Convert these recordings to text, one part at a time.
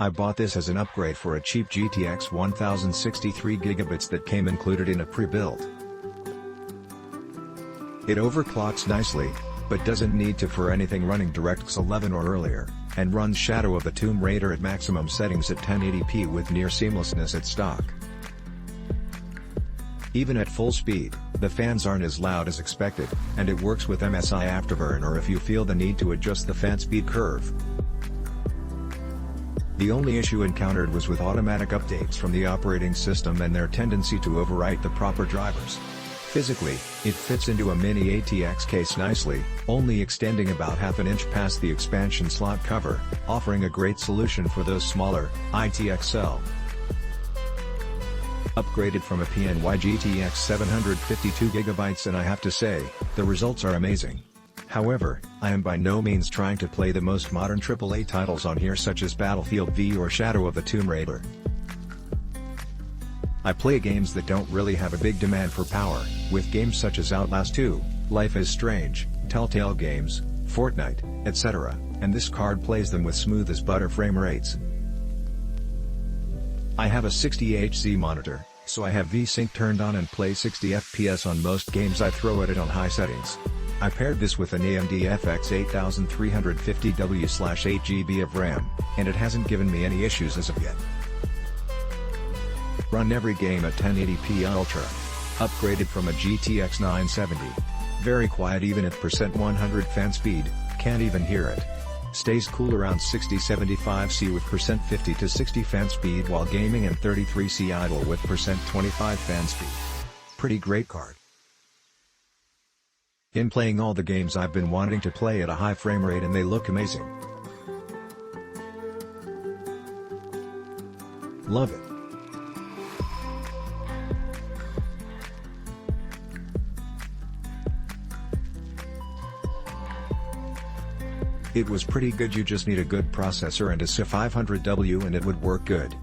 I bought this as an upgrade for a cheap GTX 1063 GB that came included in a pre-built. It overclocks nicely, but doesn't need to for anything running DirectX 11 or earlier, and runs Shadow of the Tomb Raider at maximum settings at 1080p with near seamlessness at stock. Even at full speed, the fans aren't as loud as expected, and it works with MSI Afterburner if you feel the need to adjust the fan speed curve. The only issue encountered was with automatic updates from the operating system and their tendency to overwrite the proper drivers. Physically, it fits into a mini ATX case nicely, only extending about half an inch past the expansion slot cover, offering a great solution for those smaller, ITXL. Upgraded from a PNY GTX 752GB, and I have to say, the results are amazing. However, I am by no means trying to play the most modern AAA titles on here such as Battlefield V or Shadow of the Tomb Raider. I play games that don't really have a big demand for power, with games such as Outlast 2, Life is Strange, Telltale Games, Fortnite, etc., and this card plays them with smooth as butter frame rates. I have a 60Hz monitor, so I have VSync turned on and play 60 FPS on most games I throw at it on high settings. I paired this with an AMD FX 8350W/8GB of RAM, and it hasn't given me any issues as of yet. Run every game at 1080p Ultra. Upgraded from a GTX 970. Very quiet even at %100 fan speed, can't even hear it. Stays cool around 60-75C with %50 to 60 fan speed while gaming, and 33C idle with %25 fan speed. Pretty great card. In playing all the games I've been wanting to play at a high frame rate, and they look amazing. Love it. It was pretty good. You just need a good processor and a C500W and it would work good.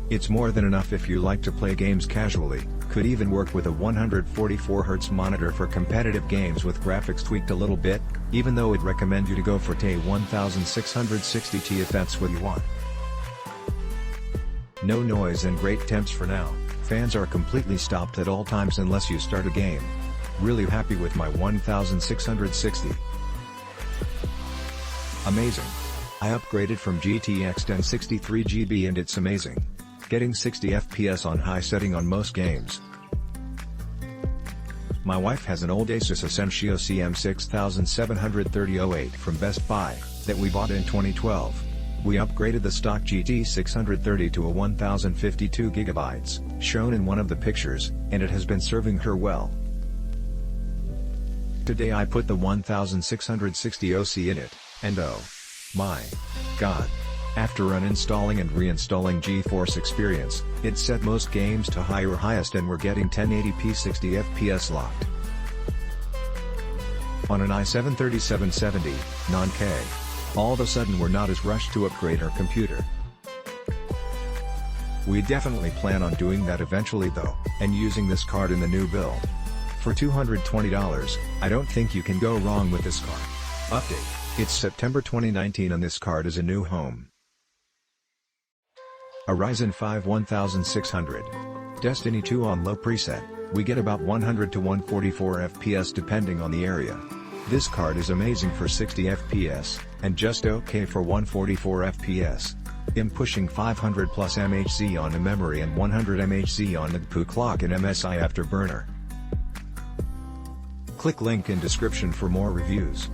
It's more than enough if you like to play games casually, could even work with a 144Hz monitor for competitive games with graphics tweaked a little bit, even though I'd recommend you to go for a 1660T if that's what you want. No noise and great temps for now, fans are completely stopped at all times unless you start a game. Really happy with my 1660. Amazing. I upgraded from GTX 1063GB and it's amazing. Getting 60 FPS on high setting on most games. My wife has an old Asus Essentio CM6730-08 from Best Buy, that we bought in 2012. We upgraded the stock GT630 to a 1052 GB, shown in one of the pictures, and it has been serving her well. Today I put the 1660OC in it, and oh my god. After uninstalling and reinstalling GeForce Experience, it set most games to high or highest and we're getting 1080p 60 FPS locked. On an i7-3770, non-K. All of a sudden we're not as rushed to upgrade our computer. We definitely plan on doing that eventually though, and using this card in the new build. For $220, I don't think you can go wrong with this card. Update: it's September 2019 and this card is a new home. A Ryzen 5 1600. Destiny 2 on low preset, we get about 100 to 144 FPS depending on the area. This card is amazing for 60 FPS, and just okay for 144 FPS. I'm pushing 500 plus MHz on the memory and 100 MHz on the GPU clock in MSI Afterburner. Click link in description for more reviews.